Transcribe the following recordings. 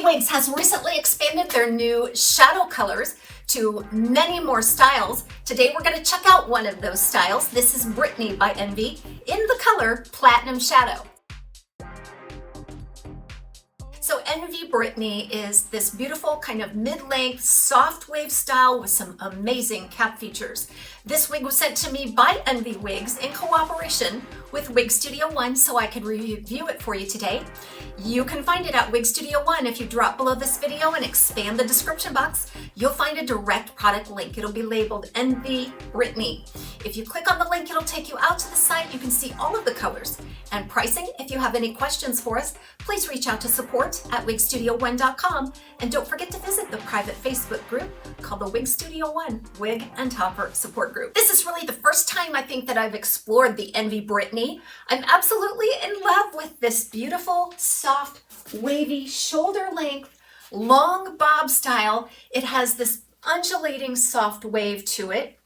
Brittney Wigs has recently expanded their new shadow colors to many more styles. Today we're going to check out one of those styles. This is Brittney by Envy in the color Platinum Shadow. So Envy Brittney is this beautiful kind of mid-length soft wave style with some amazing cap features. This wig was sent to me by Envy Wigs in cooperation with Wig Studio One, so I could review it for you today. You can find it at Wig Studio One. If you drop below this video and expand the description box, you'll find a direct product link. It'll be labeled Envy Brittney. If you click on the link, it'll take you out to the site. You can see all of the colors and pricing. If you have any questions for us, please reach out to support@wigstudio1.com, and don't forget to visit the private Facebook group called the Wig Studio One Wig and Topper Support Group. This is really the first time I think that I've explored the Envy Brittney. I'm absolutely in love with this beautiful, soft, wavy, shoulder length, long bob style. It has this undulating soft wave to it.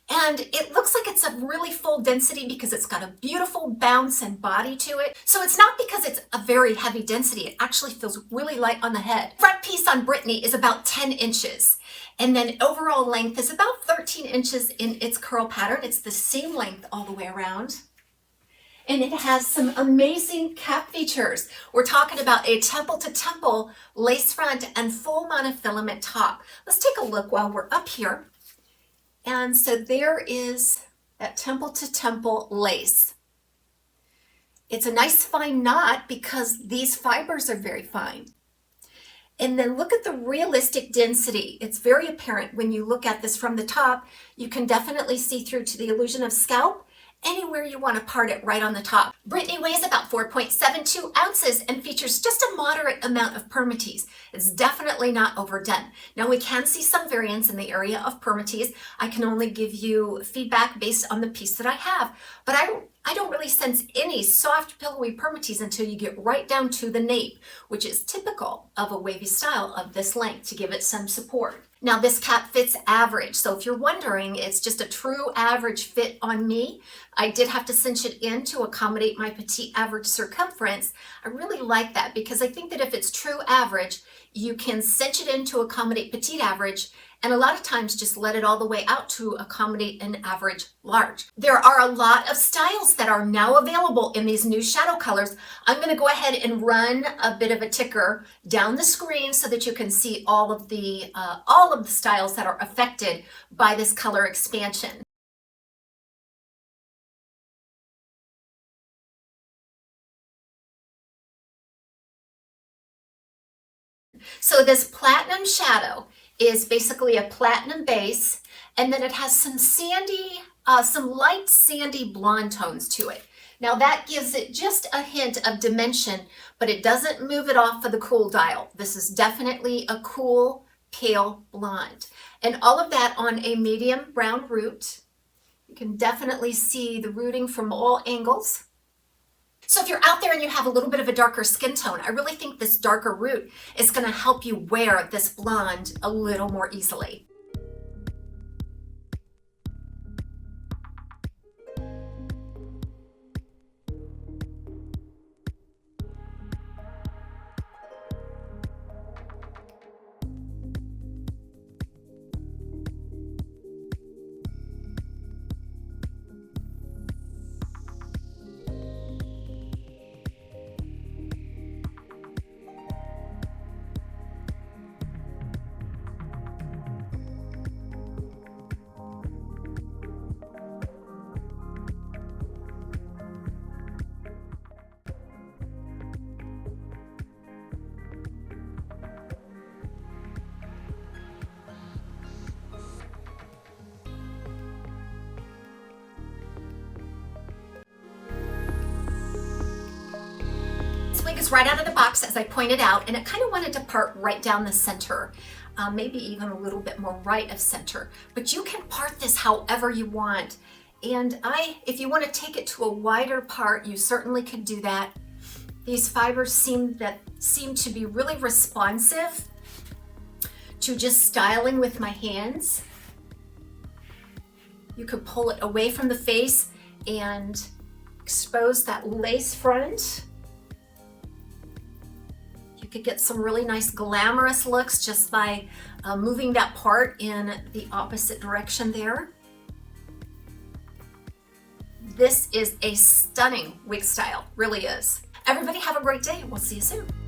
And it looks like it's a really full density because it's got a beautiful bounce and body to it. So it's not because it's a very heavy density. It actually feels really light on the head. Front piece on Brittney is about 10 inches. And then overall length is about 13 inches in its curl pattern. It's the same length all the way around. And it has some amazing cap features. We're talking about a temple to temple lace front and full monofilament top. Let's take a look while we're up here. And so there is that temple to temple lace. It's a nice fine knot because these fibers are very fine. And then look at the realistic density. It's very apparent when you look at this from the top. You can definitely see through to the illusion of scalp anywhere you want to part it right on the top. Brittney weighs about 4.72 ounces and features just a moderate amount of permatease. It's definitely not overdone. Now we can see some variance in the area of permatease. I can only give you feedback based on the piece that I have, but I don't really sense any soft pillowy permatease until you get right down to the nape, which is typical of a wavy style of this length to give it some support. Now this cap fits average, so if you're wondering, it's just a true average fit on me. I did have to cinch it in to accommodate my petite average circumference. I really like that because I think that if it's true average, you can cinch it in to accommodate petite average, and a lot of times just let it all the way out to accommodate an average large. There are a lot of styles that are now available in these new shadow colors. I'm going to go ahead and run a bit of a ticker down the screen so that you can see all of the styles that are affected by this color expansion. So this platinum shadow is basically a platinum base, and then it has some sandy, some light sandy blonde tones to it. Now that gives it just a hint of dimension, but it doesn't move it off of the cool dial. This is definitely a cool, pale blonde. And all of that on a medium brown root. You can definitely see the rooting from all angles. So if you're out there and you have a little bit of a darker skin tone, I really think this darker root is going to help you wear this blonde a little more easily. Wig is right out of the box, as I pointed out, and it kind of wanted to part right down the center, maybe even a little bit more right of center, but you can part this however you want. And if you want to take it to a wider part, you certainly could do that. These fibers seem to be really responsive to just styling with my hands. You could pull it away from the face and expose that lace front. You could get some really nice glamorous looks just by moving that part in the opposite direction there. This is a stunning wig style, really is. Everybody have a great day. We'll see you soon.